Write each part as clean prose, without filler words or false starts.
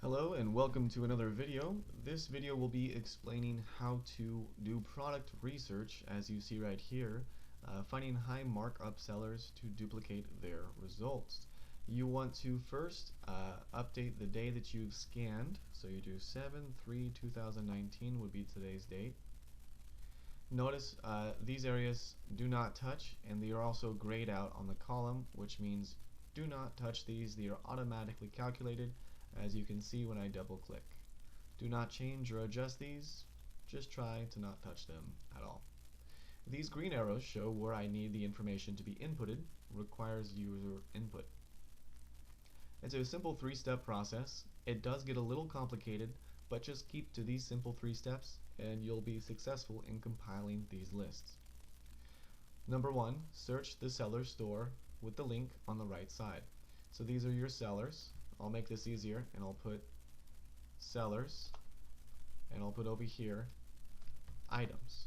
Hello and welcome to another video. This video will be explaining how to do product research, as you see right here, finding high markup sellers to duplicate their results. You want to first update the day that you've scanned, so you do 7/3/2019 would be today's date. Notice these areas do not touch, and they are also grayed out on the column, which means do not touch these. They are automatically calculated, as you can see when I double click. Do not change or adjust these, just try to not touch them at all. These green arrows show where I need the information to be inputted, requires user input. It's a simple three-step process. It does get a little complicated, but just keep to these simple 3 steps and you'll be successful in compiling these lists. Number 1, search the seller store with the link on the right side. So these are your sellers. I'll make this easier and I'll put sellers and I'll put over here items.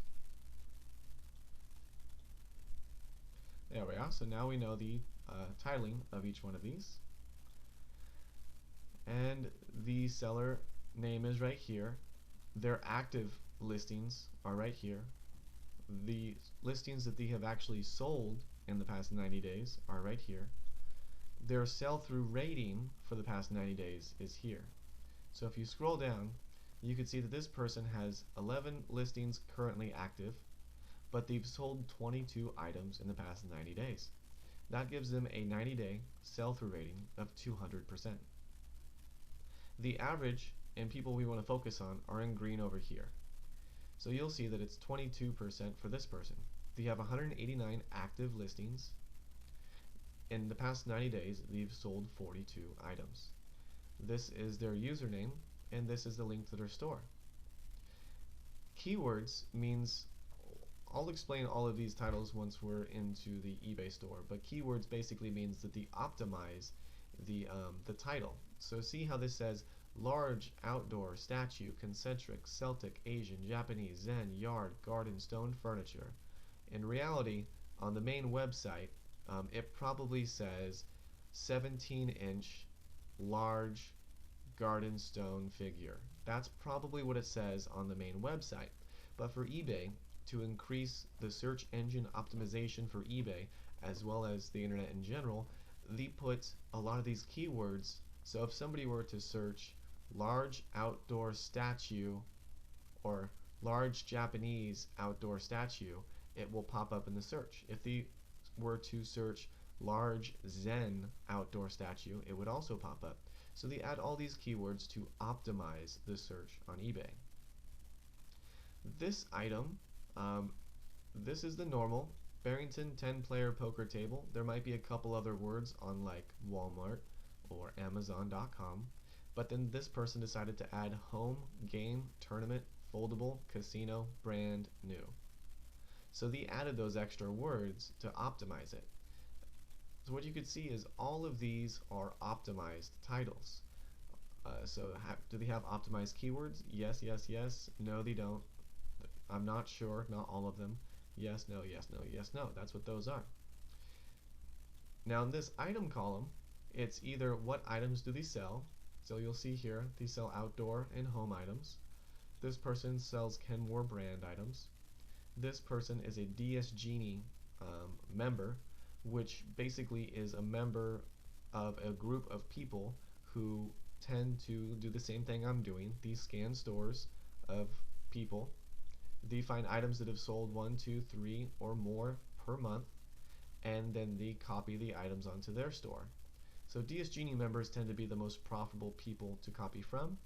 There we are. So now we know the titling of each one of these. And the seller name is right here. Their active listings are right here. The listings that they have actually sold in the past 90 days are right here. Their sell-through rating for the past 90 days is here. So if you scroll down, you can see that this person has 11 listings currently active, but they've sold 22 items in the past 90 days. That gives them a 90-day sell-through rating of 200%. The average and people we want to focus on are in green over here. So you'll see that it's 22% for this person. They have 189 active listings. In the past 90 days, they've sold 42 items. This is their username, and this is the link to their store. Keywords means, I'll explain all of these titles once we're into the eBay store, but keywords basically means that they optimize the title. So see how this says large, outdoor, statue, concentric, Celtic, Asian, Japanese, Zen, yard, garden, stone, furniture. In reality, on the main website, it probably says 17-inch large garden stone figure. That's probably what it says on the main website. But for eBay, to increase the search engine optimization for eBay as well as the internet in general, they put a lot of these keywords. So if somebody were to search large outdoor statue or large Japanese outdoor statue, it will pop up in the search. If they were to search large Zen outdoor statue, it would also pop up. So they add all these keywords to optimize the search on eBay. This item, this is the normal Barrington 10-player poker table. There might be a couple other words on like Walmart or Amazon.com, but then this person decided to add home, game, tournament, foldable, casino, brand, new. So they added those extra words to optimize it. So what you could see is all of these are optimized titles. Do they have optimized keywords? Yes, yes, yes. No, they don't. I'm not sure. Not all of them. Yes, no, yes, no, yes, no. That's what those are. Now in this item column, it's either what items do they sell. So you'll see here they sell outdoor and home items. This person sells Kenmore brand items. This person is a DS Genie member, which basically is a member of a group of people who tend to do the same thing I'm doing. These scan stores of people. They find items that have sold 1, 2, 3 or more per month, and then they copy the items onto their store. So DS Genie members tend to be the most profitable people to copy from.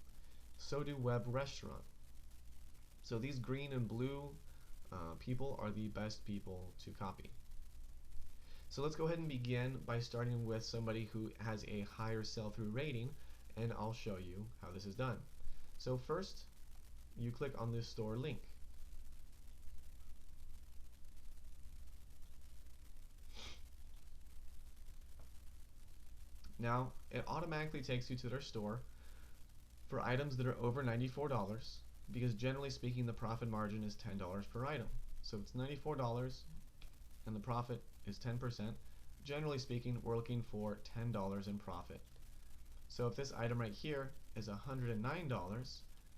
So do web restaurant. So these green and blue people are the best people to copy. So let's go ahead and begin by starting with somebody who has a higher sell-through rating, and I'll show you how this is done. So first, you click on this store link. Now, it automatically takes you to their store for items that are over $94, because generally speaking the profit margin is $10 per item. So it's $94 and the profit is 10%. Generally speaking, we're looking for $10 in profit. So if this item right here is $109,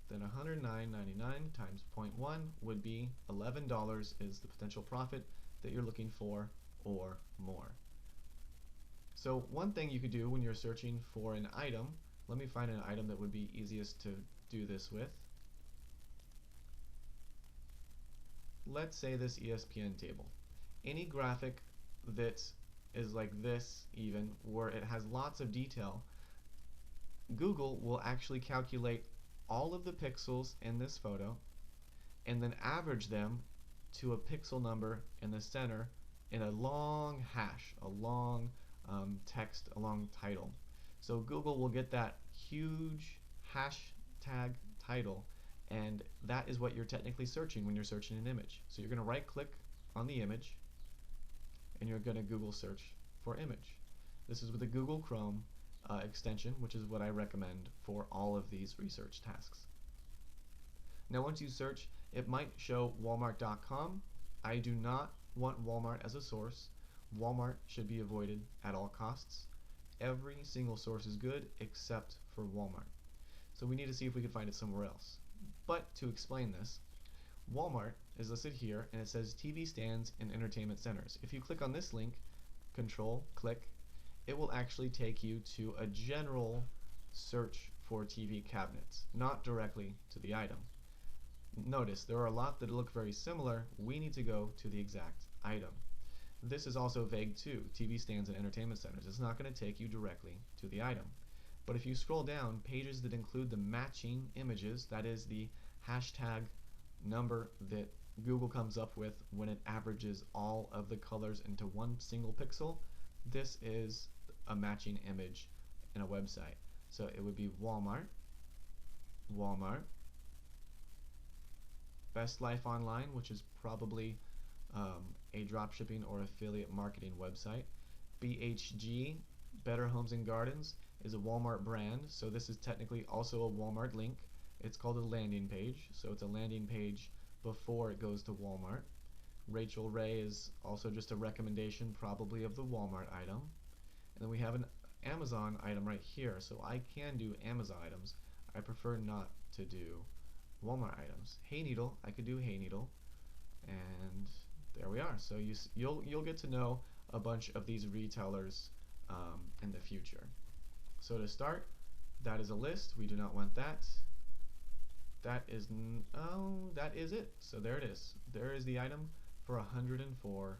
then $109.99 times 0.1 would be $11 is the potential profit that you're looking for, or more. So one thing you could do when you're searching for an item, let me find an item that would be easiest to do this with. Let's say this ESPN table. Any graphic that is like this, even, where it has lots of detail, Google will actually calculate all of the pixels in this photo and then average them to a pixel number in the center in a long hash, a long text, a long title. So Google will get that huge hashtag title, and that is what you're technically searching when you're searching an image. So you're going to right click on the image and you're going to Google search for image. This is with the Google Chrome extension, which is what I recommend for all of these research tasks. Now once you search, it might show Walmart.com. I do not want Walmart as a source. Walmart should be avoided at all costs. Every single source is good except for Walmart. So we need to see if we can find it somewhere else. But to explain this, Walmart is listed here and it says TV stands and entertainment centers. If you click on this link, control click, it will actually take you to a general search for TV cabinets, not directly to the item. Notice there are a lot that look very similar. We need to go to the exact item. This is also vague too, TV stands and entertainment centers. It's not going to take you directly to the item. But if you scroll down, pages that include the matching images, that is the hashtag number that Google comes up with when it averages all of the colors into one single pixel, this is a matching image in a website. So it would be Walmart, Walmart, Best Life Online, which is probably a dropshipping or affiliate marketing website. BHG, Better Homes and Gardens, is a Walmart brand, so this is technically also a Walmart link. It's called a landing page, so it's a landing page before it goes to Walmart. Rachel Ray is also just a recommendation, probably of the Walmart item. And then we have an Amazon item right here, so I can do Amazon items. I prefer not to do Walmart items. Hey Needle, I could do Hey Needle, and there we are. So you'll get to know a bunch of these retailers in the future. So to start, that is a list. We do not want that. That is that is it. So there it is. There is the item for $104.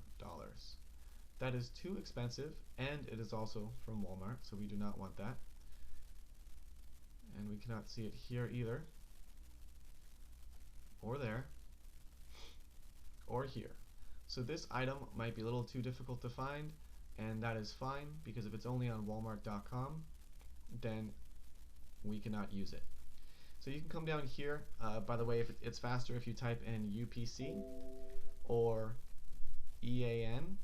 That is too expensive, and it is also from Walmart, so we do not want that. And we cannot see it here either, or there, or here. So this item might be a little too difficult to find, and that is fine, because if it's only on Walmart.com, then we cannot use it. So you can come down here. By the way, if it's faster if you type in UPC or EAN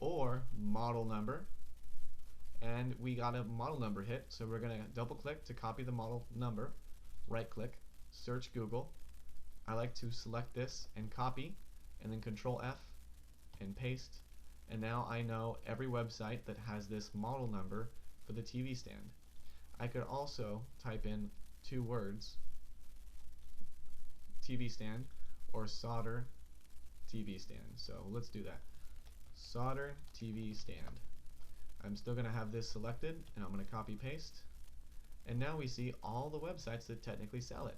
or model number, and we got a model number hit, so we're going to double click to copy the model number, right click, search Google. I like to select this and copy, and then control F and paste, and now I know every website that has this model number for the TV stand. I could also type in two words, TV stand or solder TV stand. So let's do that. Solder TV stand. I'm still going to have this selected, and I'm going to copy paste, and now we see all the websites that technically sell it.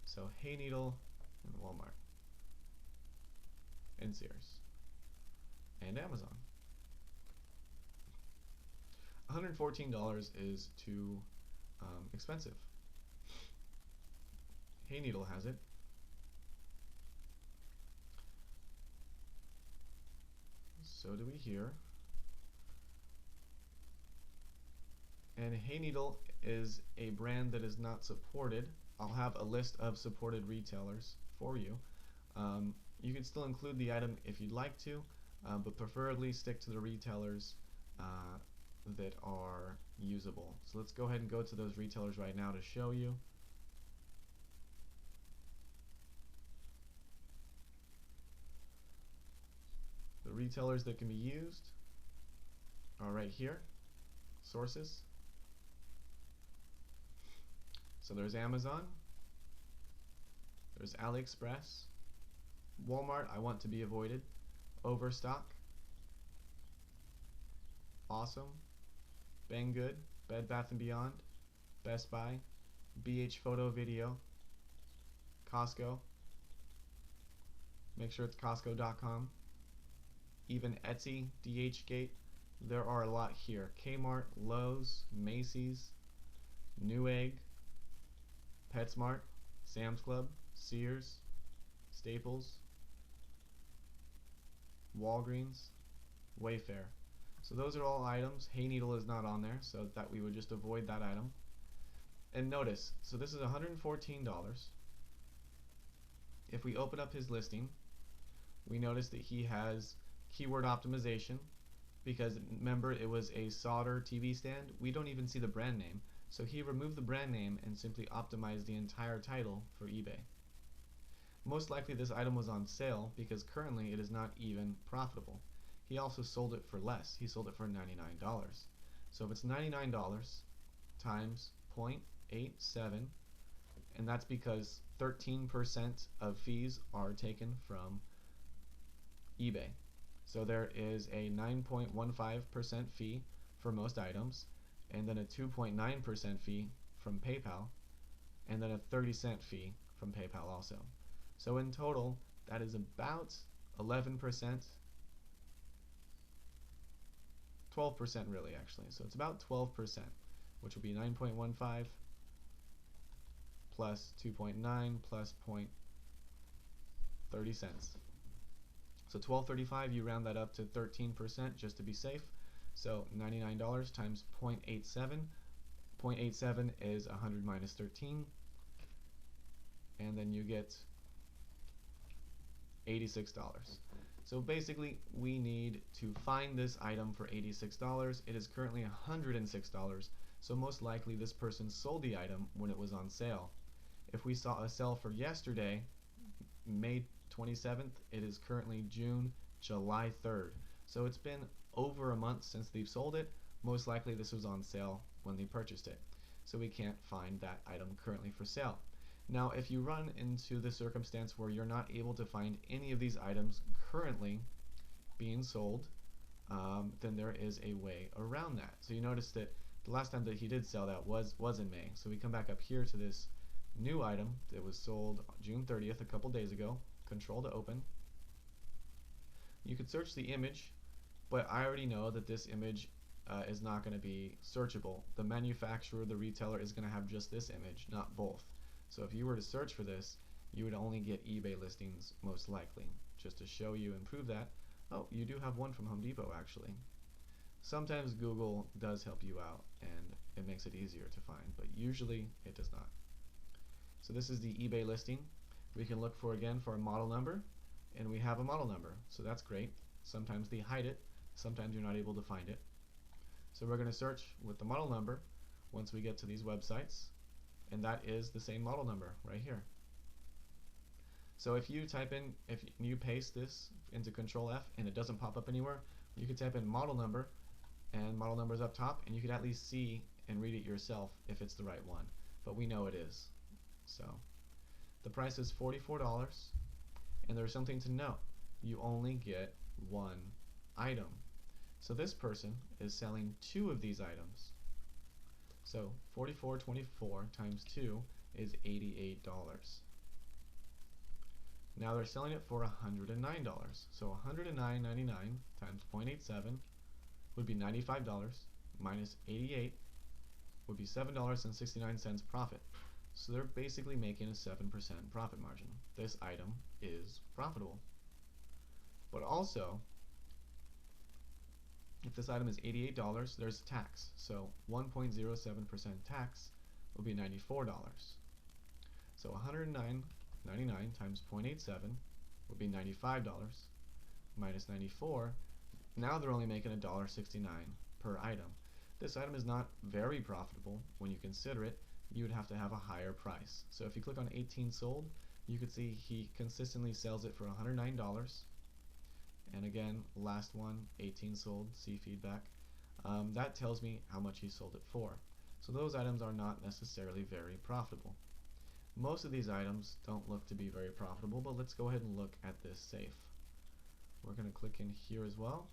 So Hey Needle and Walmart and Sears and Amazon. $114 is too expensive. Hey Needle has it. So do we here. And Hey Needle is a brand that is not supported. I'll have a list of supported retailers for you. You can still include the item if you'd like to, but preferably stick to the retailers that are usable. So let's go ahead and go to those retailers right now to show you. The retailers that can be used are right here. sources. So there's Amazon, there's AliExpress, Walmart, I want to be avoided, Overstock, Awesome, Banggood, Bed Bath & Beyond, Best Buy, BH Photo Video, Costco, make sure it's Costco.com, even Etsy, DHgate, there are a lot here, Kmart, Lowe's, Macy's, Newegg, PetSmart, Sam's Club, Sears, Staples, Walgreens, Wayfair. So those are all items. Hayneedle is not on there, so that we would just avoid that item. And notice, so this is $114. If we open up his listing, we notice that he has keyword optimization, because remember it was a solder TV stand. We don't even see the brand name. So he removed the brand name and simply optimized the entire title for eBay. Most likely this item was on sale because currently it is not even profitable. He also sold it for less. He sold it for $99. So if it's $99 times 0.87, and that's because 13% of fees are taken from eBay. So there is a 9.15% fee for most items, and then a 2.9% fee from PayPal, and then a 30-cent fee from PayPal also. So in total, that is about 11%, 12% really actually. So it's about 12%, which will be 9.15 plus 2.9 plus 0.30 cents. So $12.35, you round that up to 13% just to be safe. So $99 times 0.87. 0.87 is 100 minus 13. And then you get $86. So basically, we need to find this item for $86. It is currently $106. So most likely this person sold the item when it was on sale. If we saw a sale for yesterday, May 27th, it is currently July 3rd. So it's been over a month since they've sold it. Most likely this was on sale when they purchased it. So we can't find that item currently for sale. Now if you run into the circumstance where you're not able to find any of these items currently being sold, then there is a way around that. So you notice that the last time that he did sell that was in May. So we come back up here to this new item that was sold June 30th, a couple days ago. Control to open. You could search the image, but I already know that this image is not going to be searchable. The manufacturer, the retailer, is going to have just this image, not both. So if you were to search for this, you would only get eBay listings most likely. Just to show you and prove that, oh, you do have one from Home Depot actually. Sometimes Google does help you out and it makes it easier to find, but usually it does not. So this is the eBay listing. We can look for again for a model number, and we have a model number, so that's great. Sometimes they hide it, sometimes you're not able to find it. So we're going to search with the model number once we get to these websites, and that is the same model number right here. So if you paste this into Control F and it doesn't pop up anywhere, you could type in model number, and model number is up top, and you could at least see and read it yourself if it's the right one, but we know it is. So the price is $44, and there's something to note. You only get one item. So this person is selling two of these items. So 44.24 times 2 is $88. Now they're selling it for $109. So $109.99 times 0.87 would be $95 minus 88 would be $7.69 profit. So they're basically making a 7% profit margin. This item is profitable. But also, if this item is $88, there's tax. So 1.07% tax will be $94. So $109.99 times 0.87 would be $95 minus 94. Now they're only making $1.69 per item. This item is not very profitable when you consider it. You would have to have a higher price. So if you click on 18 sold, you can see he consistently sells it for $109. And again, last one, 18 sold, see feedback. that tells me how much he sold it for. So those items are not necessarily very profitable. Most of these items don't look to be very profitable, but let's go ahead and look at this safe. We're going to click in here as well.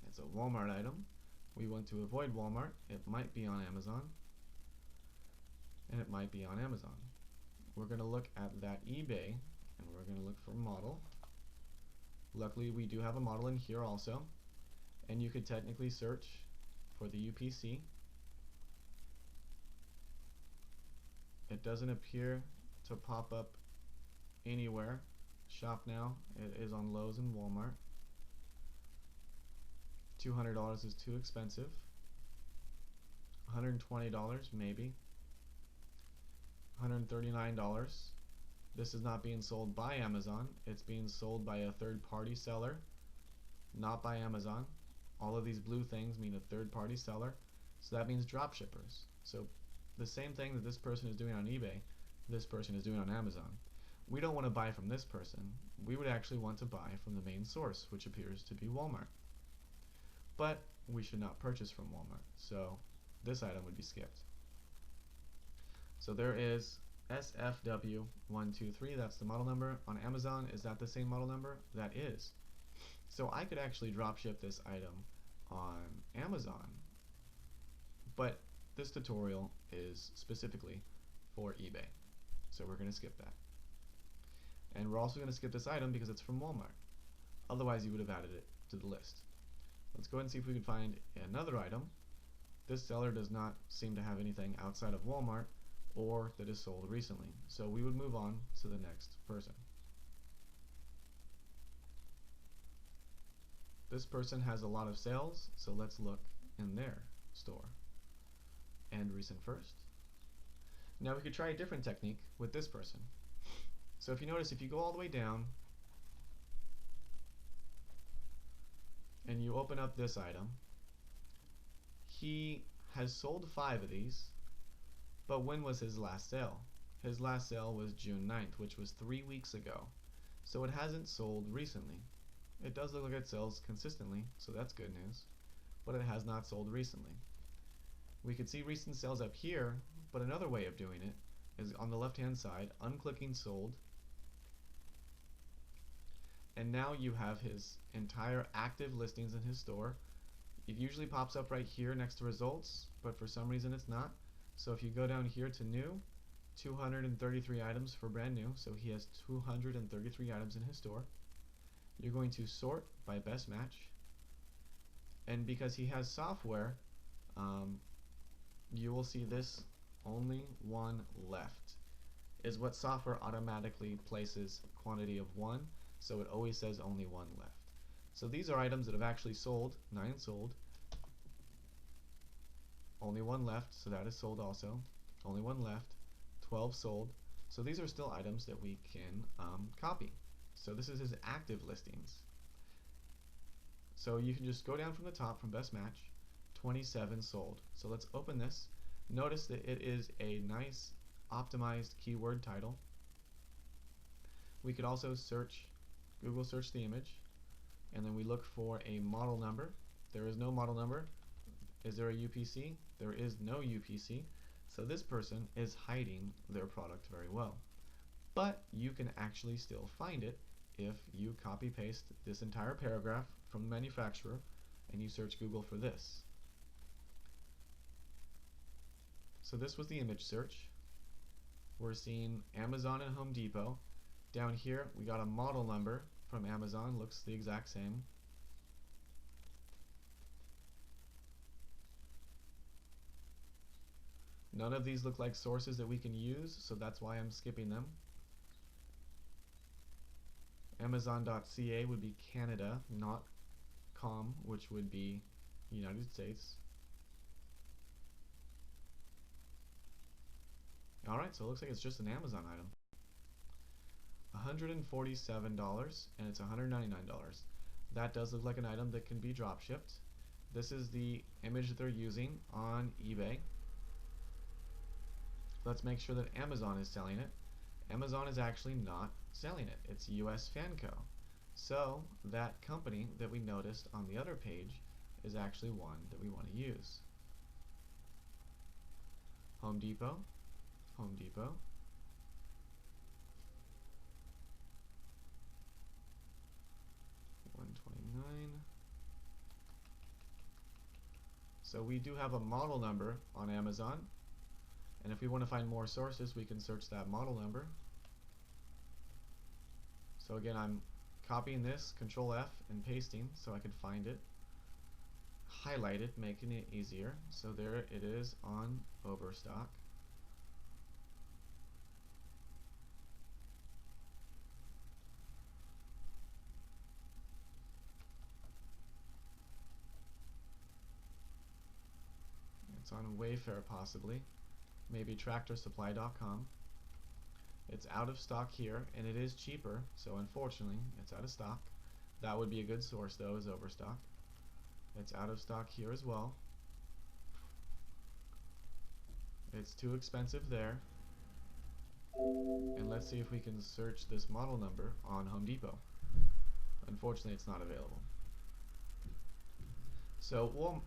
It's a Walmart item. We want to avoid Walmart. It might be on Amazon, and it might be on Amazon. We're going to look at that eBay, and we're going to look for model. Luckily, we do have a model in here also, and you could technically search for the UPC. It doesn't appear to pop up anywhere. Shop now. It is on Lowe's and Walmart. $200 is too expensive. $120 maybe. $139. This is not being sold by Amazon. It's being sold by a third-party seller, not by Amazon. All of these blue things mean a third-party seller, so that means drop shippers. So the same thing that this person is doing on eBay, this person is doing on Amazon. We don't want to buy from this person. We would actually want to buy from the main source, which appears to be Walmart. But we should not purchase from Walmart, so this item would be skipped. So there is SFW123, that's the model number. On Amazon, is that the same model number? That is. So I could actually drop ship this item on Amazon, but this tutorial is specifically for eBay, so we're going to skip that. And we're also going to skip this item because it's from Walmart. Otherwise you would have added it to the list. Let's go ahead and see if we can find another item. This seller does not seem to have anything outside of Walmart or that is sold recently, so we would move on to the next person. This person has a lot of sales, so let's look in their store. And recent first. Now we could try a different technique with this person. So if you notice, if you go all the way down and you open up this item, he has sold 5 of these, but when was his last sale? His last sale was June 9th, which was 3 weeks ago. So it hasn't sold recently. It does look like it sells consistently, so that's good news, but it has not sold recently. We could see recent sales up here, but another way of doing it is on the left-hand side, unclicking sold, and now you have his entire active listings in his store. It usually pops up right here next to results, but for some reason it's not. So if you go down here to new, 233 items for brand new, so he has 233 items in his store. You're going to sort by best match, and because he has software, you will see this only one left is what software automatically places quantity of 1, so it always says only 1 left. So these are items that have actually sold, 9 sold, only 1 left, so that is sold also, only 1 left, 12 sold, so these are still items that we can copy. So this is his active listings. So you can just go down from the top from best match, 27 sold. So let's open this. Notice that it is a nice optimized keyword title. We could also search, Google search the image, and then we look for a model number. There is no model number. Is there a UPC? There is no UPC. So this person is hiding their product very well. But you can actually still find it if you copy paste this entire paragraph from the manufacturer and you search Google for this. So this was the image search. We're seeing Amazon and Home Depot. Down here we got a model number from Amazon, looks the exact same. None of these look like sources that we can use, so that's why I'm skipping them. Amazon.ca would be Canada, not .com, which would be United States. Alright, so it looks like it's just an Amazon item. $147 and it's $199. That does look like an item that can be drop shipped. This is the image that they're using on eBay. Let's make sure that Amazon is selling it, Amazon is actually not selling it. It's US Fanco. So that company that we noticed on the other page is actually one that we want to use. Home Depot, Home Depot, $129. So we do have a model number on Amazon, and if we want to find more sources, we can search that model number. So again, I'm copying this, Control F, and pasting so I can find it. Highlight it, making it easier. So there it is on Overstock. It's on Wayfair possibly, maybe tractorsupply.com. It's out of stock here, and it is cheaper, so unfortunately it's out of stock. That would be a good source though, is Overstock. It's out of stock here as well. It's too expensive there. And let's see if we can search this model number on Home Depot. Unfortunately, it's not available. So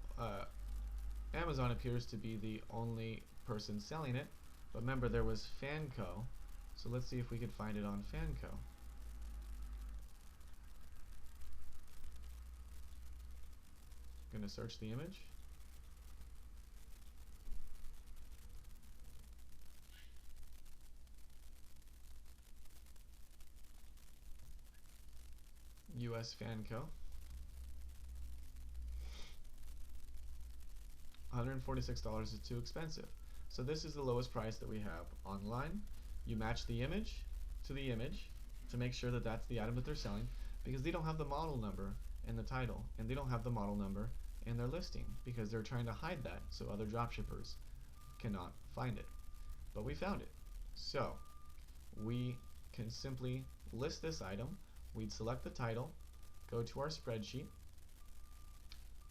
Amazon appears to be the only person selling it, but remember there was Fanco, so let's see if we can find it on Fanco. Gonna search the image. US Fanco. $146 is too expensive. So this is the lowest price that we have online. You match the image to the image to make sure that that's the item that they're selling, because they don't have the model number in the title, and they don't have the model number in their listing because they're trying to hide that so other dropshippers cannot find it. But we found it. So we can simply list this item. We'd select the title, go to our spreadsheet.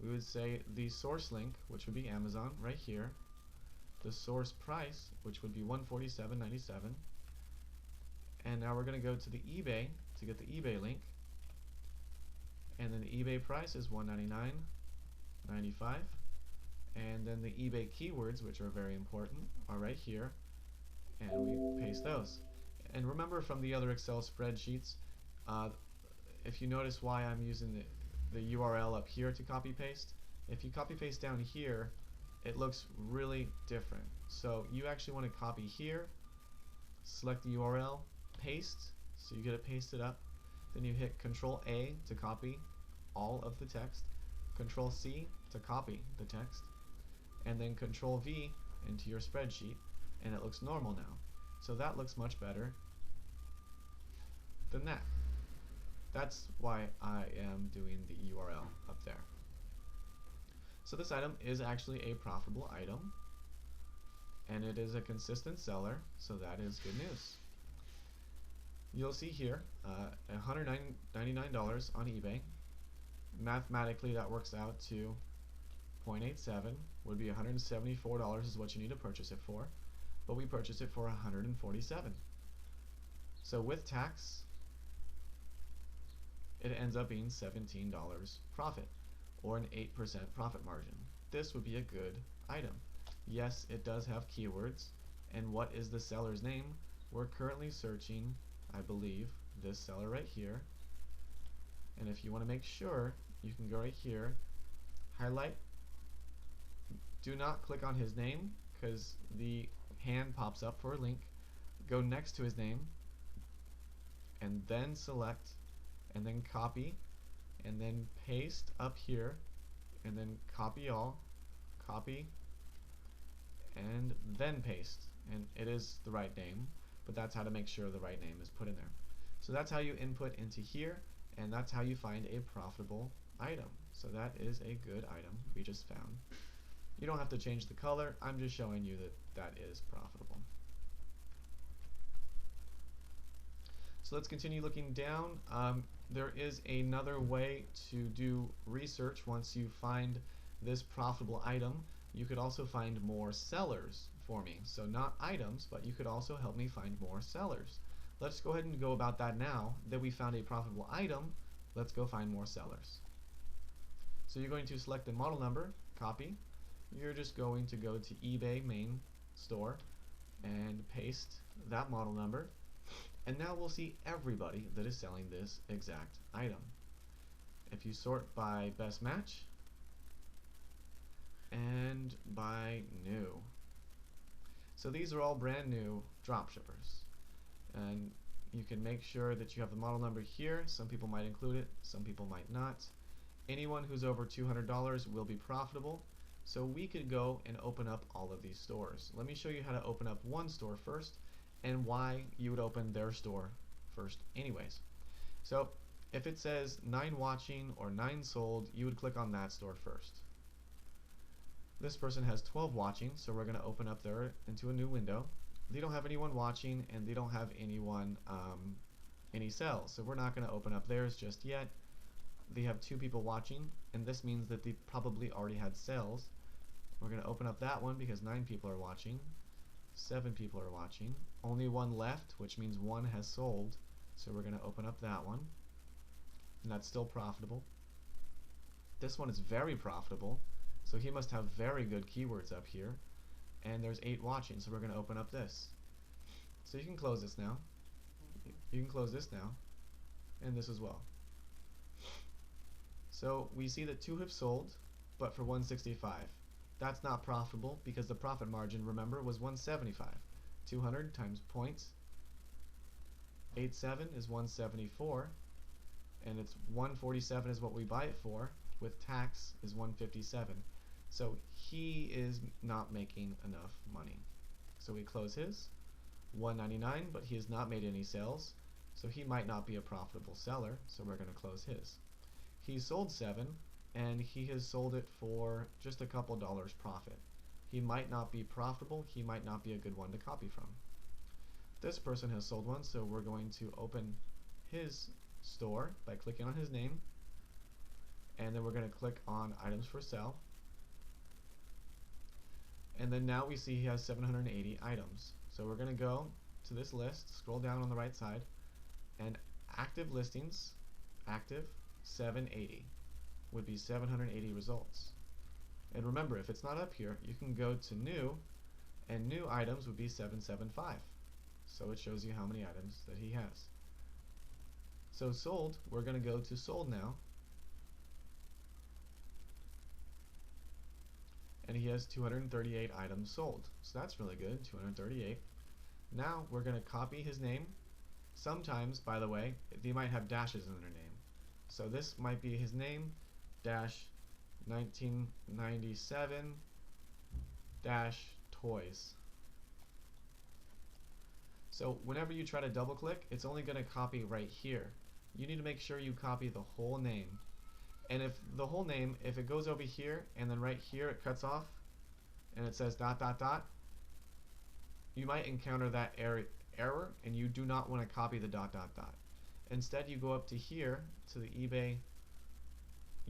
We would say the source link, which would be Amazon right here, the source price, which would be $147.97, and now we're going to go to the eBay to get the eBay link, and then the eBay price is $199.95, and then the eBay keywords, which are very important, are right here, and we paste those. And remember from the other Excel spreadsheets, if you notice why I'm using the URL up here to copy paste, if you copy paste down here, it looks really different. So you actually want to copy here, select the URL, paste, so you get it pasted up, then you hit Control A to copy all of the text, Control C to copy the text, and then Control V into your spreadsheet, and it looks normal now. So that looks much better than that. That's why I am doing the URL up there. So this item is actually a profitable item, and it is a consistent seller, so that is good news. You'll see here $199 on eBay. Mathematically that works out to 0.87, would be $174 is what you need to purchase it for, but we purchased it for $147. So with tax, it ends up being $17 profit, or an 8% profit margin. This would be a good item. Yes, it does have keywords, and what is the seller's name? We're currently searching, I believe, this seller right here, and if you want to make sure, you can go right here, highlight, do not click on his name because the hand pops up for a link, go next to his name, and then select, and then copy, and then paste up here, and then copy all, copy, and then paste. And it is the right name, but that's how to make sure the right name is put in there. So that's how you input into here, and that's how you find a profitable item. So that is a good item we just found. You don't have to change the color, I'm just showing you that that is profitable. So let's continue looking down. There is another way to do research once you find this profitable item. you could also find more sellers for me. So not items, but you could also help me find more sellers. Let's go ahead and go about that now that we found a profitable item. Let's go find more sellers. So you're going to select the model number, copy. You're just going to go to eBay main store and paste that model number. And now we'll see everybody that is selling this exact item. If you sort by best match and by new. So these are all brand new dropshippers. And you can make sure that you have the model number here. Some people might include it, some people might not. Anyone who's over $200 will be profitable. So we could go and open up all of these stores. Let me show you how to open up one store first and why you would open their store first anyways. So if it says 9 watching or 9 sold, you would click on that store first. This person has 12 watching, so we're going to open up there into a new window. They don't have anyone watching and they don't have anyone any sales, so we're not going to open up theirs just yet. They have 2 people watching, and this means that they probably already had sales. We're going to open up that one because 9 people are watching, 7 people are watching, only 1 left, which means 1 has sold, so we're going to open up that one, and that's still profitable. This one is very profitable, so he must have very good keywords up here, and there's 8 watching, so we're going to open up this. So you can close this now, you can close this now, and this as well. So we see that 2 have sold, but for 165. That's not profitable because the profit margin, remember, was 175. 200 times 0.87 is 174, and it's 147 is what we buy it for, with tax is 157. So he is not making enough money. So we close his, 199, but he has not made any sales, so he might not be a profitable seller, so we're going to close his. He sold 7, and he has sold it for just a couple dollars profit. He might not be profitable, he might not be a good one to copy from. This person has sold one, so we're going to open his store by clicking on his name, and then we're going to click on items for sale, and then now we see he has 780 items. So we're going to go to this list, scroll down on the right side, and active listings, active 780 would be 780 results. And remember, if it's not up here, you can go to new, and new items would be 775. So it shows you how many items that he has. So sold, we're going to go to sold now, and he has 238 items sold. So that's really good, 238. Now we're going to copy his name. Sometimes, by the way, they might have dashes in their name. So this might be his name, dash 1997 dash toys. So whenever you try to double click, it's only going to copy right here. You need to make sure you copy the whole name. And if the whole name, if it goes over here and then right here it cuts off and it says ... you might encounter that error, and you do not want to copy the ... Instead, you go up to here to the eBay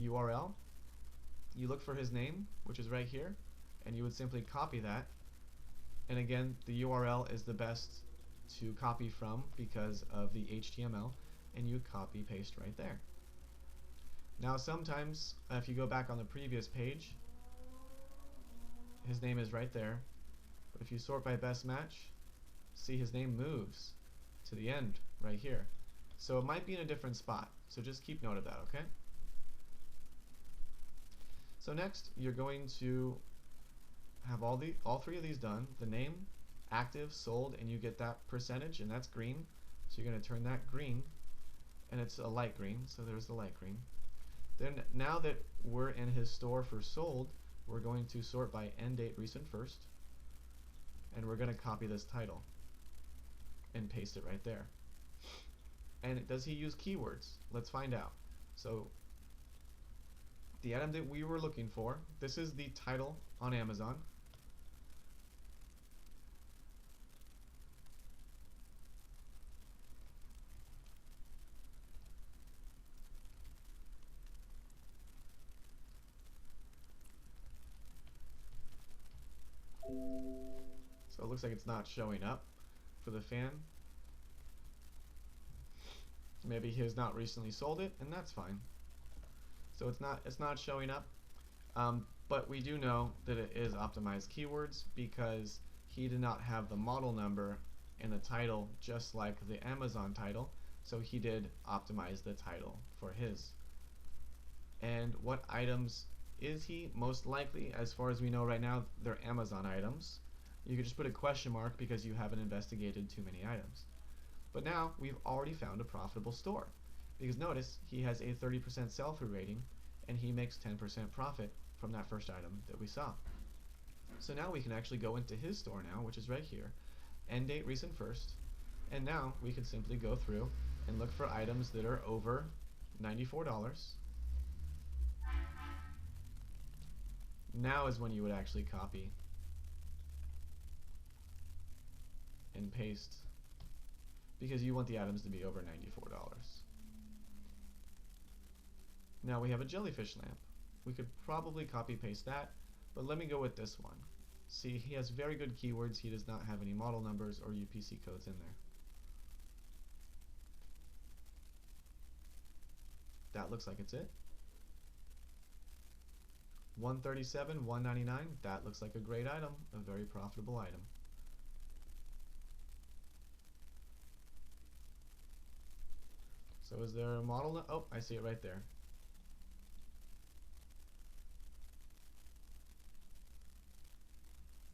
URL, you look for his name, which is right here, and you would simply copy that. And again, the URL is the best to copy from because of the HTML, and you copy paste right there. Now sometimes if you go back on the previous page, his name is right there, but if you sort by best match, see his name moves to the end right here. So it might be in a different spot, so just keep note of that, okay? So next, you're going to have all 3 of these done, the name, active, sold, and you get that percentage, and that's green. So you're going to turn that green, and it's a light green, so there's the light green. Then now that we're in his store for sold, we're going to sort by end date recent first, and we're going to copy this title and paste it right there. And does he use keywords? Let's find out. So the item that we were looking for, this is the title on Amazon. looks like it's not showing up for the fan. Maybe he has not recently sold it, and that's fine. So it's not showing up. But we do know that it is optimized keywords because he did not have the model number in the title, just like the Amazon title, so he did optimize the title for his. And what items is he? Most likely, as far as we know right now, they're Amazon items. You could just put a question mark because you haven't investigated too many items. But now we've already found a profitable store, because notice he has a 30% sell-through rating and he makes 10% profit from that first item that we saw. So now we can actually go into his store now, which is right here, end date recent first, and now we can simply go through and look for items that are over $94. Now is when you would actually copy and paste, because you want the items to be over $94. Now we have a jellyfish lamp. We could probably copy paste that, but let me go with this one. See, he has very good keywords. He does not have any model numbers or UPC codes in there. That looks like it's it. 137, 199. That looks like a great item, a very profitable item. So is there a model? Oh, I see it right there.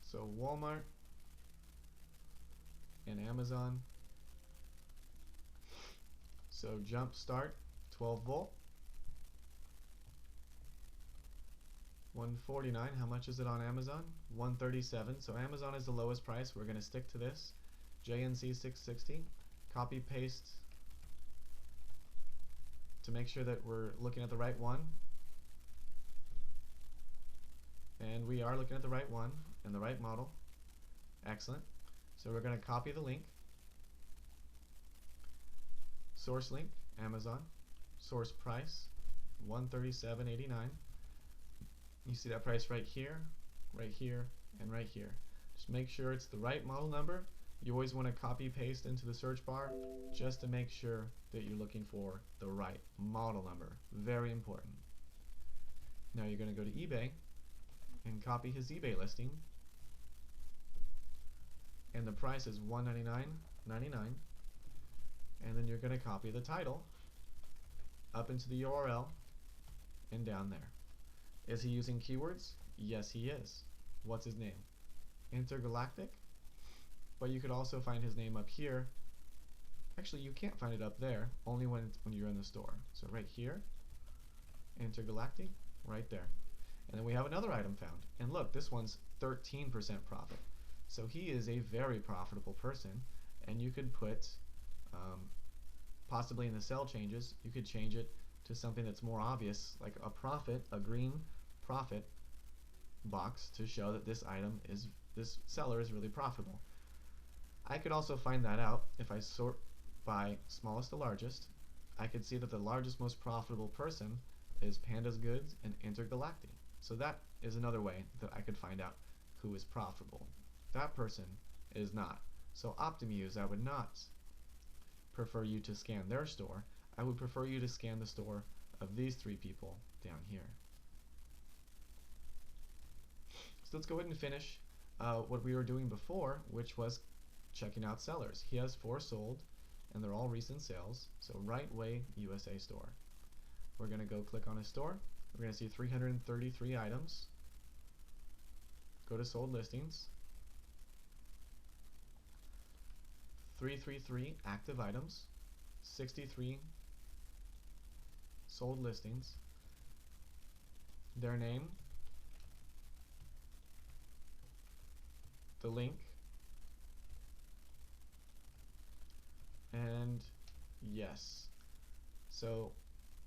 So Walmart and Amazon. So jump start, 12 volt. 149. How much is it on Amazon? 137. So Amazon is the lowest price. We're going to stick to this. JNC 660. Copy paste to make sure that we're looking at the right one. And we are looking at the right one and the right model. Excellent. So we're going to copy the link. Source link, Amazon. Source price, 137.89. You see that price right here, and right here. Just make sure it's the right model number. You always want to copy paste into the search bar just to make sure that you're looking for the right model number. Very important. Now you're going to go to eBay and copy his eBay listing, and the price is $199.99, and then you're going to copy the title up into the URL and down there. Is he using keywords? Yes, he is. What's his name? Intergalactic? But you could also find his name up here. Actually, you can't find it up there, only when you're in the store. So right here, Intergalactic, right there. And then we have another item found. And look, this one's 13% profit. So he is a very profitable person, and you could put, possibly in the cell changes, you could change it to something that's more obvious, like a profit, a green profit box to show that this seller is really profitable. I could also find that out if I sort by smallest to largest. I could see that the largest, most profitable person is Panda's Goods and Intergalactic. So that is another way that I could find out who is profitable. That person is not. So Optimuse, I would not prefer you to scan their store. I would prefer you to scan the store of these three people down here. So let's go ahead and finish what we were doing before, which was checking out sellers. He has 4 sold, and they're all recent sales. So Right Way USA store. We're going to go click on his store. We're going to see 333 items. Go to sold listings. 333 active items. 63 sold listings. Their name. The link. And yes. So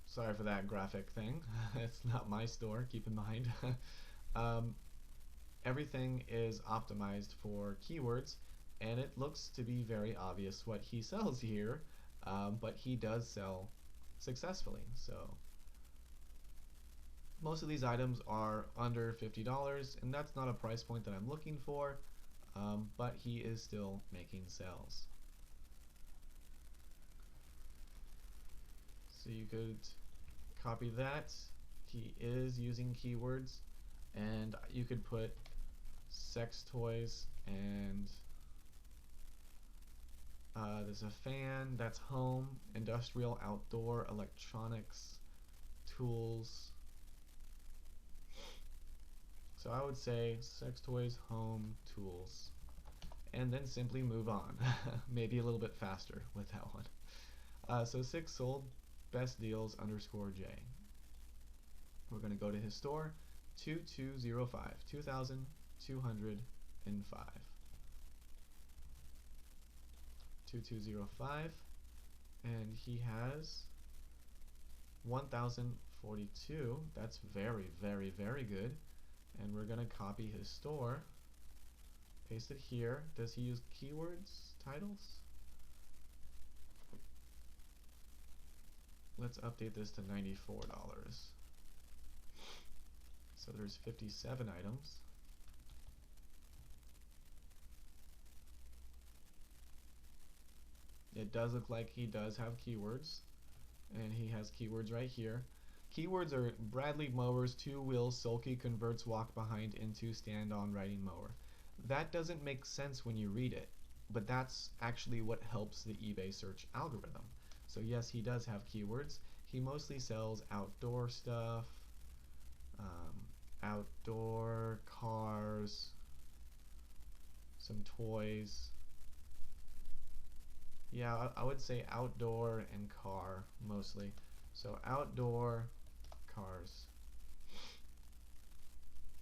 sorry for that graphic thing. It's not my store, keep in mind. Everything is optimized for keywords, and it looks to be very obvious what he sells here, but he does sell successfully. So most of these items are under $50, and that's not a price point that I'm looking for. but he is still making sales. So you could copy that. He is using keywords, and you could put sex toys, and there's a fan, that's home, industrial, outdoor, electronics, tools. So I would say sex toys, home, tools, and then simply move on. Maybe a little bit faster with that one. So 6 sold, best deals underscore J. We're going to go to his store, 2205, 2,205. 2205, and he has 1,042. That's very, very, very good. And we're going to copy his store, paste it here. Does he use keywords, titles? Let's update this to $94. So there's 57 items. It does look like he does have keywords, and he has keywords right here. Keywords are Bradley mowers, 2-wheel, sulky, converts walk behind into stand-on riding mower. That doesn't make sense when you read it, but that's actually what helps the eBay search algorithm. So yes, he does have keywords. He mostly sells outdoor stuff, outdoor cars, some toys. Yeah, I would say outdoor and car mostly. So outdoor, cars,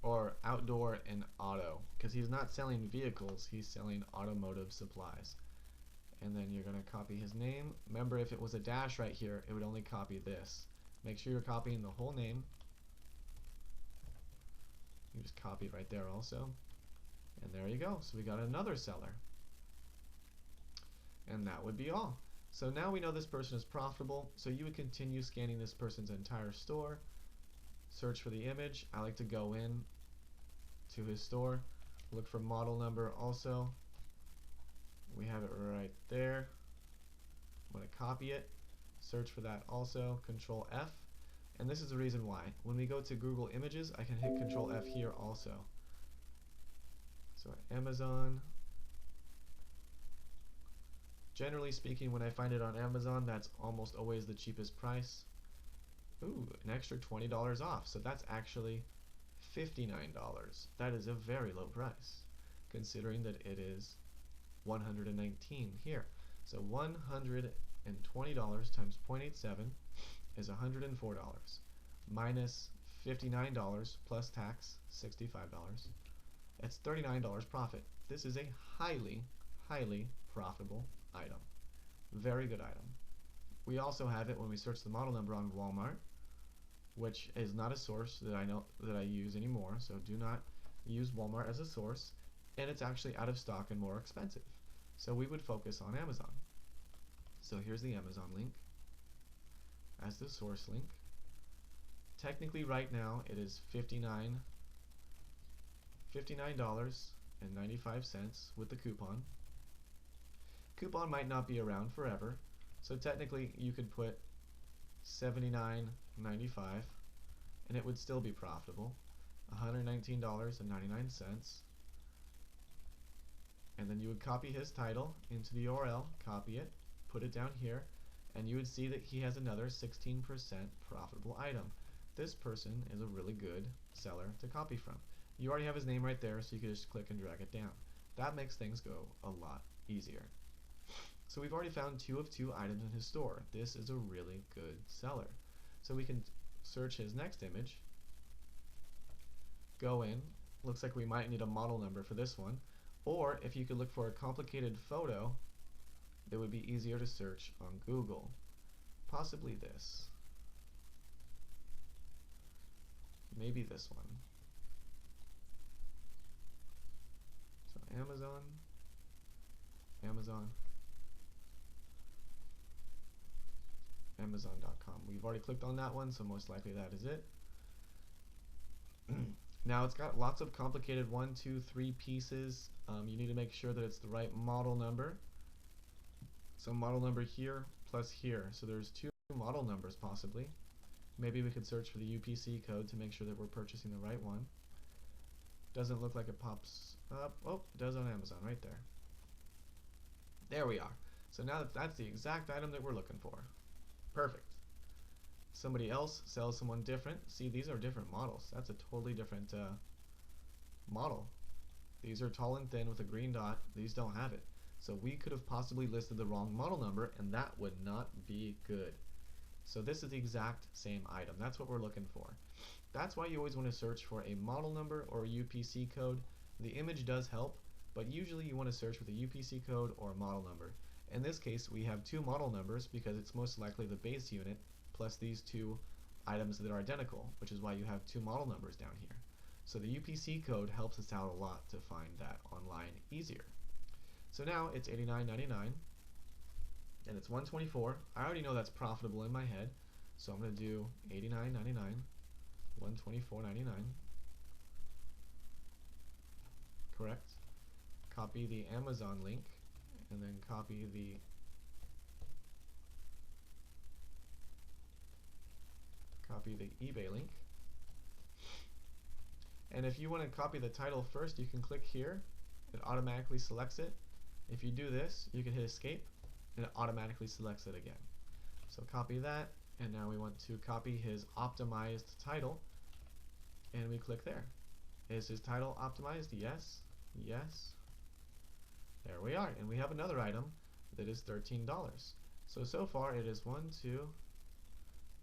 or outdoor and auto, because he's not selling vehicles, he's selling automotive supplies. And then you're going to copy his name. Remember, if it was a dash right here, it would only copy this. Make sure you're copying the whole name. You just copy it right there also. And there you go. So we got another seller. And that would be all. So now we know this person is profitable, so you would continue scanning this person's entire store, search for the image. I like to go in to his store, look for model number also. We have it right there. I'm going to copy it, search for that also, Control F. And this is the reason why. When we go to Google Images, I can hit Control F here also. So Amazon. Generally speaking, when I find it on Amazon, that's almost always the cheapest price. Ooh, an extra $20 off. So that's actually $59. That is a very low price, considering that it is $119 here. So $120 times 0.87 is $104, minus $59 plus tax, $65. That's $39 profit. This is a highly, highly profitable item. Very good item. We also have it when we search the model number on Walmart, which is not a source that I use anymore, so do not use Walmart as a source, and it's actually out of stock and more expensive. So we would focus on Amazon. So here's the Amazon link as the source link. Technically right now it is $59.95 with the coupon. Coupon might not be around forever, so technically you could put $79.95 and it would still be profitable. $119.99. And then you would copy his title into the URL, copy it, put it down here, and you would see that he has another 16% profitable item. This person is a really good seller to copy from. You already have his name right there, so you can just click and drag it down. That makes things go a lot easier. So we've already found 2 of 2 items in his store. This is a really good seller. So we can search his next image, go in, looks like we might need a model number for this one, or if you could look for a complicated photo that would be easier to search on Google. Possibly this. Maybe this one. So Amazon, Amazon, Amazon.com. We've already clicked on that one, so most likely that is it. Now it's got lots of complicated 1, 2, 3 pieces. You need to make sure that it's the right model number. So model number here plus here. So there's two model numbers possibly. Maybe we could search for the UPC code to make sure that we're purchasing the right one. Doesn't look like it pops up. Oh, it does on Amazon right there. There we are. So now that's the exact item that we're looking for. Perfect. Somebody else sells someone different. See, these are different models. That's a totally different model. These are tall and thin with a green dot. These don't have it. So we could have possibly listed the wrong model number, and that would not be good. So this is the exact same item. That's what we're looking for. That's why you always want to search for a model number or a UPC code. The image does help, but usually you want to search with a UPC code or a model number. In this case, we have two model numbers because it's most likely the base unit plus these two items that are identical, which is why you have two model numbers down here. So the UPC code helps us out a lot to find that online easier. So now it's $89.99 and it's $124. I already know that's profitable in my head, so I'm going to do $89.99, $124.99. Correct. Copy the Amazon link and then copy the eBay link. And if you want to copy the title first, you can click here. It automatically selects it. If you do this, you can hit escape and it automatically selects it again. So copy that, and now we want to copy his optimized title, and we click there. Is his title optimized? Yes. Yes. There we are, and we have another item that is $13. So far it is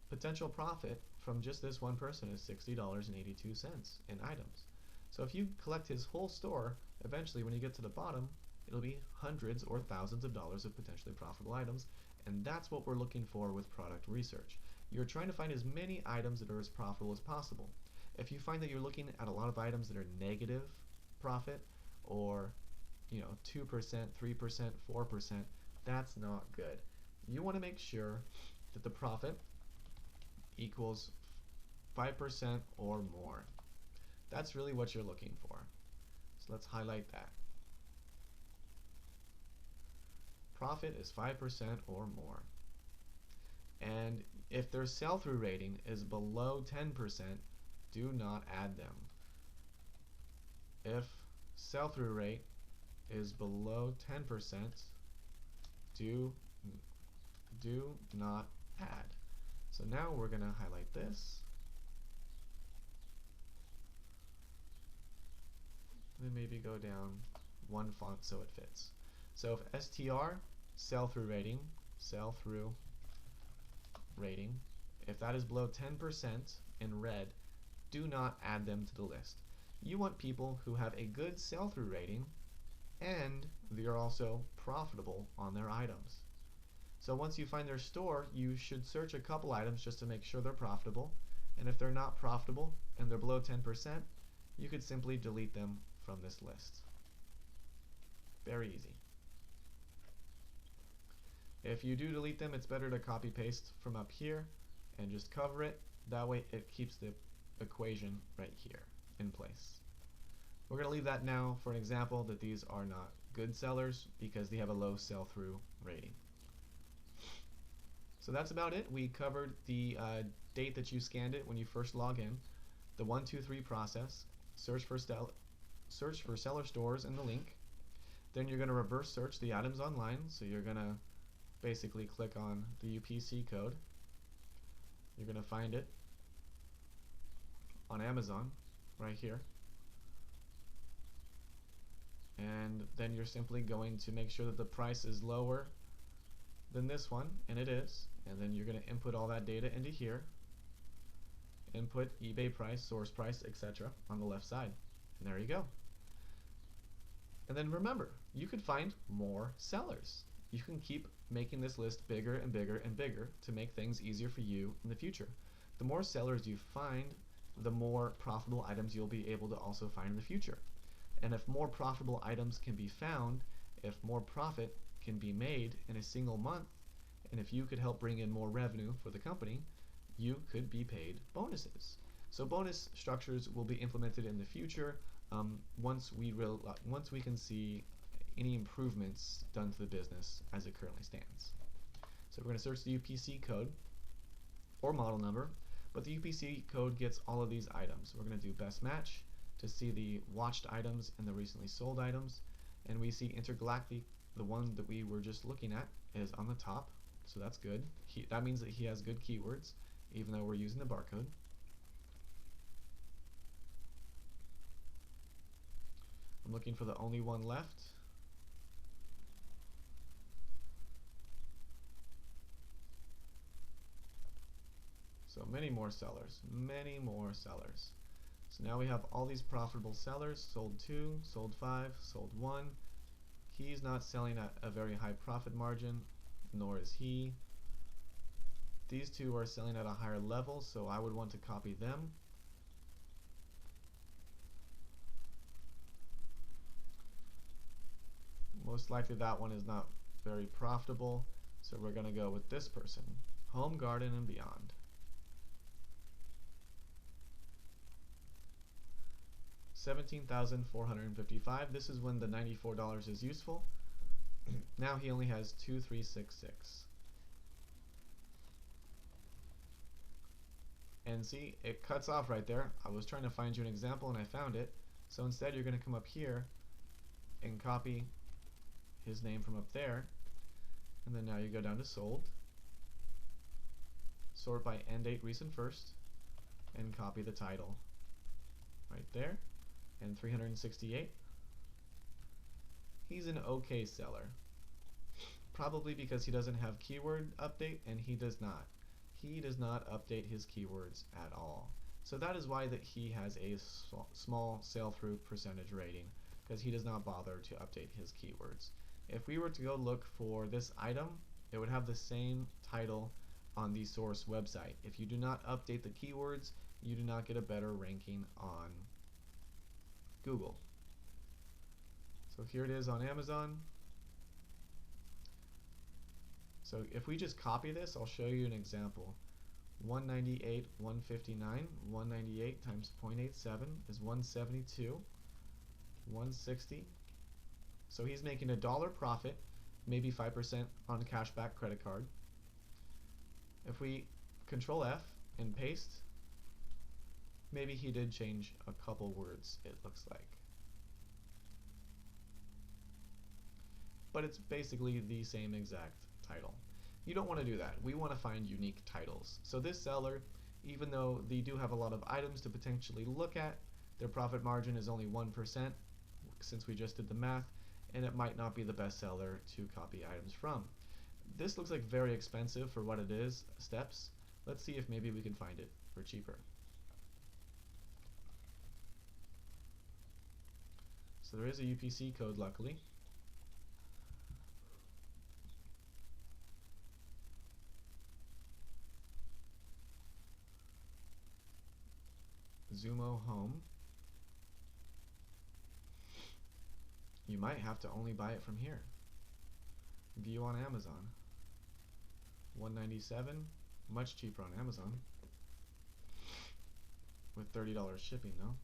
potential profit from just this one person is $60.82 in items. So if you collect his whole store, eventually when you get to the bottom, it'll be hundreds or thousands of dollars of potentially profitable items, and that's what we're looking for with product research. You're trying to find as many items that are as profitable as possible. If you find that you're looking at a lot of items that are negative profit, or 2%, 3%, 4%, that's not good. You want to make sure that the profit equals 5% or more. That's really what you're looking for. So let's highlight that. Profit is 5% or more. And if their sell-through rating is below 10%, do not add them. If sell-through rate is below 10%, do not add. So now we're going to highlight this. And maybe go down one font so it fits. So if STR, sell-through rating, if that is below 10% in red, do not add them to the list. You want people who have a good sell-through rating and they are also profitable on their items. So once you find their store, you should search a couple items just to make sure they're profitable. And if they're not profitable and they're below 10%, you could simply delete them from this list. Very easy. If you do delete them, it's better to copy paste from up here and just cover it. That way it keeps the equation right here in place. We're going to leave that now for an example that these are not good sellers because they have a low sell-through rating. So that's about it. We covered the date that you scanned it when you first log in, the 1, 2, 3 process, search for seller stores in the link. Then you're going to reverse search the items online. So you're going to basically click on the UPC code. You're going to find it on Amazon right here. And then you're simply going to make sure that the price is lower than this one, and it is. And then you're going to input all that data into here. Input eBay price, source price, etc. on the left side. And there you go. And then remember, you could find more sellers. You can keep making this list bigger and bigger and bigger to make things easier for you in the future. The more sellers you find, the more profitable items you'll be able to also find in the future. And if more profitable items can be found, if more profit can be made in a single month, and if you could help bring in more revenue for the company, you could be paid bonuses. So bonus structures will be implemented in the future once we can see any improvements done to the business as it currently stands. So we're going to search the UPC code or model number, but the UPC code gets all of these items. We're going to do best match to see the watched items and the recently sold items, and we see Intergalactic, the one that we were just looking at, is on the top, so that's good. That means that he has good keywords, even though we're using the barcode. I'm looking for the only one left. So many more sellers, many more sellers. So now we have all these profitable sellers, sold 2, sold 5, sold 1. He's not selling at a very high profit margin, nor is he. These two are selling at a higher level, so I would want to copy them. Most likely that one is not very profitable, so we're going to go with this person, Home, Garden, and Beyond. $17,455. This is when the $94 is useful. Now he only has 2366. And see, it cuts off right there. I was trying to find you an example and I found it. So instead you're going to come up here and copy his name from up there. And then now you go down to sold, sort by end date recent first, and copy the title right there. And 368. He's an okay seller. Probably because he doesn't have keyword update, and he does not. He does not update his keywords at all. So that is why that he has a small sell-through percentage rating, because he does not bother to update his keywords. If we were to go look for this item, it would have the same title on the source website. If you do not update the keywords, you do not get a better ranking on Google. So here it is on Amazon. So if we just copy this, I'll show you an example. 198, 159, 198 times 0.87 is 172, 160. So he's making $1 profit, maybe 5% on a cashback credit card. If we Control F and paste, maybe he did change a couple words, it looks like. But it's basically the same exact title. You don't want to do that. We want to find unique titles. So this seller, even though they do have a lot of items to potentially look at, their profit margin is only 1% since we just did the math, and it might not be the best seller to copy items from. This looks like very expensive for what it is, steps. Let's see if maybe we can find it for cheaper. So there is a UPC code, luckily. Zumo Home. You might have to only buy it from here. View on Amazon. $197, much cheaper on Amazon. With $30 shipping though.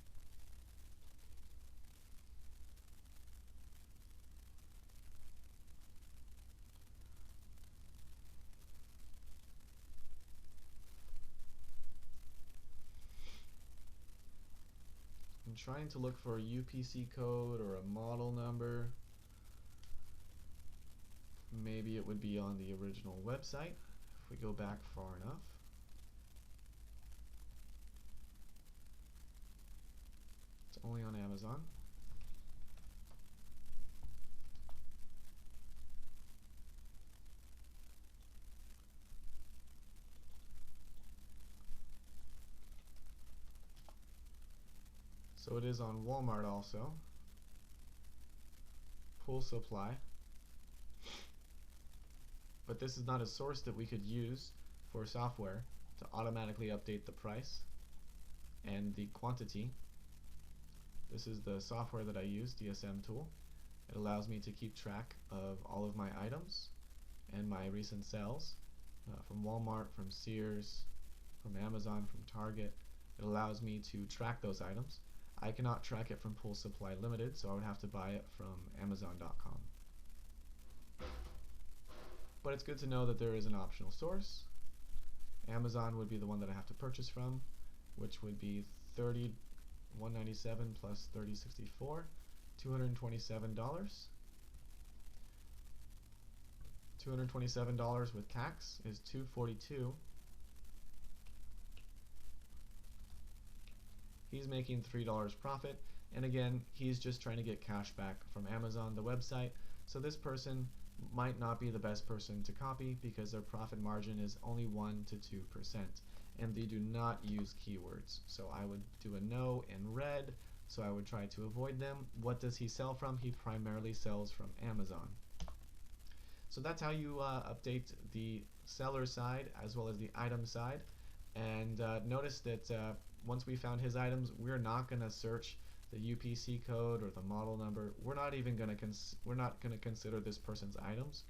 I'm trying to look for a UPC code or a model number. Maybe it would be on the original website if we go back far enough. It's only on Amazon. So it is on Walmart also. Pool supply. But this is not a source that we could use for software to automatically update the price and the quantity. This is the software that I use, DSM tool. It allows me to keep track of all of my items and my recent sales from Walmart, from Sears, from Amazon, from Target, It allows me to track those items. I cannot track it from Pool Supply Limited, so I would have to buy it from Amazon.com. But it's good to know that there is an optional source. Amazon would be the one that I have to purchase from, which would be $197 plus $30.64, $227. $227 with tax is $242. He's making $3 profit, and again, he's just trying to get cash back from Amazon, the website. So this person might not be the best person to copy because their profit margin is only 1 to 2%, and they do not use keywords. So I would do a no in red, so I would try to avoid them. What does he sell from? He primarily sells from Amazon. So that's how you update the seller side as well as the item side. And notice that once we found his items, we're not going to search the UPC code or the model number. We're not even going to consider this person's items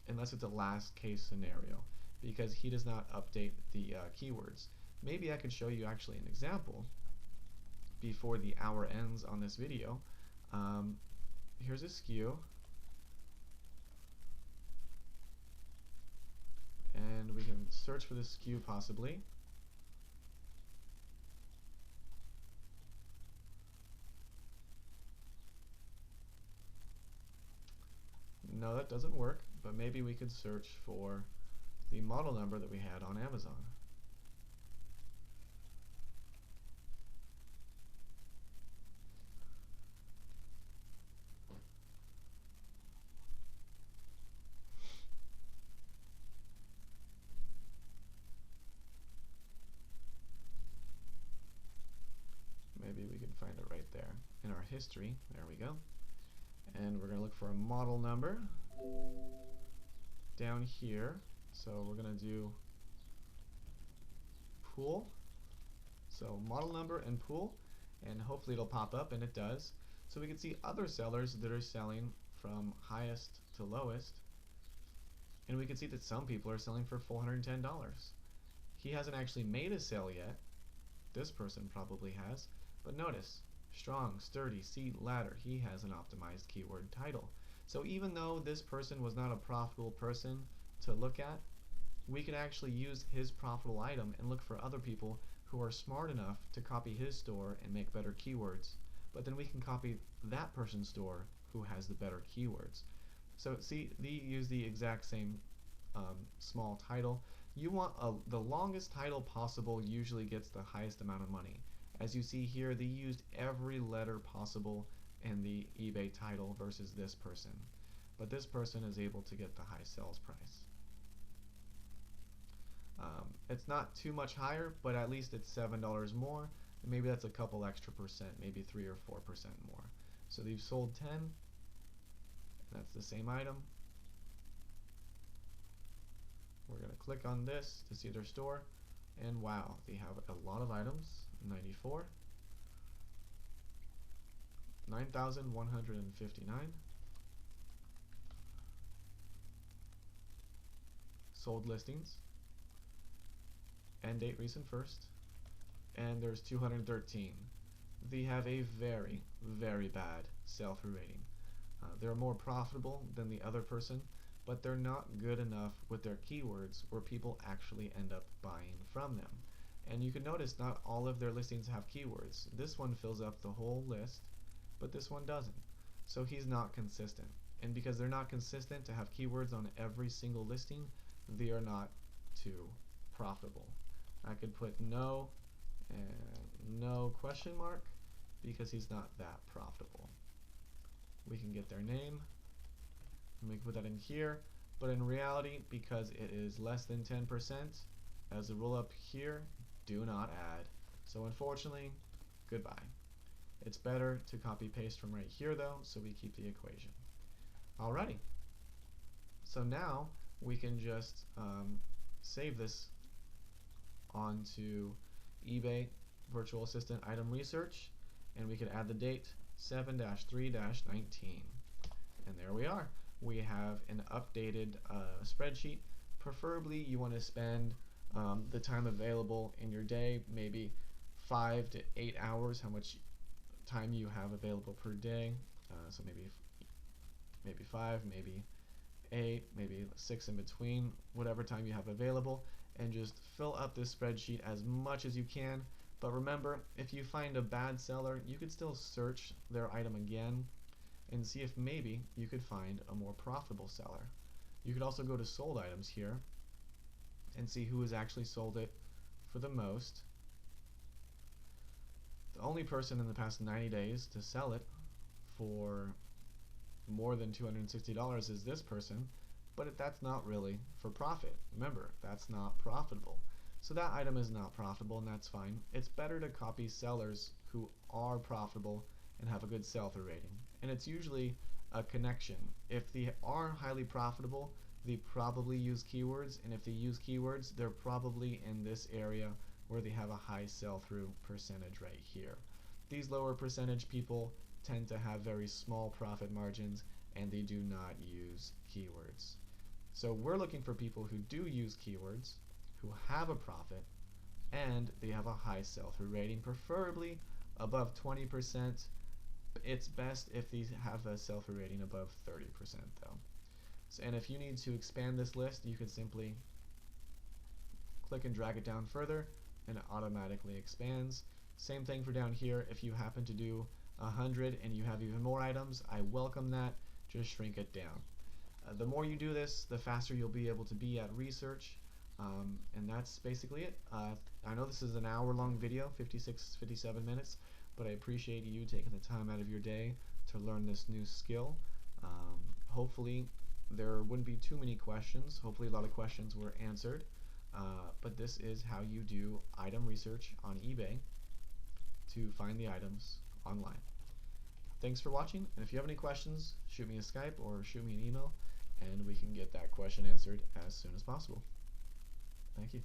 unless it's a last case scenario, because he does not update the keywords. Maybe I could show you actually an example before the hour ends on this video. Here's a SKU, and we can search for this SKU possibly. No, that doesn't work, but maybe we could search for the model number that we had on Amazon. Maybe we can find it right there in our history. There we go. And we're going to look for a model number down here. So we're going to do pool. So model number and pool, and hopefully it'll pop up, and it does. So we can see other sellers that are selling from highest to lowest, and we can see that some people are selling for $410. He hasn't actually made a sale yet. This person probably has, but notice, strong, sturdy, seat, ladder, he has an optimized keyword title. So even though this person was not a profitable person to look at, we could actually use his profitable item and look for other people who are smart enough to copy his store and make better keywords. But then we can copy that person's store who has the better keywords. So see, they use the exact same small title. You want the longest title possible usually gets the highest amount of money. As you see here, they used every letter possible in the eBay title versus this person. But this person is able to get the high sales price. It's not too much higher, but at least it's $7 more. And maybe that's a couple extra percent, maybe 3 or 4% more. So they've sold 10. That's the same item. We're going to click on this to see their store. And wow, they have a lot of items. 94. 9,159. Sold listings. End date recent first. And there's 213. They have a very, very bad sell-through rating. They're more profitable than the other person, but they're not good enough with their keywords where people actually end up buying from them. And you can notice not all of their listings have keywords. This one fills up the whole list, but this one doesn't. So he's not consistent. And because they're not consistent to have keywords on every single listing, they are not too profitable. I could put no and no question mark because he's not that profitable. We can get their name, and we can put that in here, but in reality, because it is less than 10%, as a rule up here, do not add. So unfortunately, goodbye. It's better to copy paste from right here though, so we keep the equation. Alrighty. So now we can just save this onto eBay Virtual Assistant Item Research, and we can add the date 7-3-19. And there we are. We have an updated spreadsheet. Preferably you want to spend the time available in your day, maybe 5 to 8 hours, how much time you have available per day. So maybe 5, maybe 8, maybe 6 in between, whatever time you have available, and just fill up this spreadsheet as much as you can. But remember, if you find a bad seller, you could still search their item again and see if maybe you could find a more profitable seller. You could also go to sold items here and see who has actually sold it for the most. The only person in the past 90 days to sell it for more than $260 is this person, but that's not really for profit. Remember, that's not profitable. So that item is not profitable, and that's fine. It's better to copy sellers who are profitable and have a good sell-through rating. And it's usually a connection. If they are highly profitable, they probably use keywords, and if they use keywords, they're probably in this area where they have a high sell-through percentage right here. These lower percentage people tend to have very small profit margins, and they do not use keywords. So we're looking for people who do use keywords, who have a profit, and they have a high sell-through rating, preferably above 20%. It's best if these have a sell-through rating above 30% though. So, and if you need to expand this list, you can simply click and drag it down further, and it automatically expands. Same thing for down here. If you happen to do 100 and you have even more items, I welcome that. Just shrink it down. The more you do this, the faster you'll be able to be at research. And that's basically it. I know this is an hour-long video, 57 minutes, but I appreciate you taking the time out of your day to learn this new skill. Hopefully there wouldn't be too many questions. Hopefully a lot of questions were answered. But this is how you do item research on eBay to find the items online. Thanks for watching, and if you have any questions, shoot me a Skype or shoot me an email, and we can get that question answered as soon as possible. Thank you.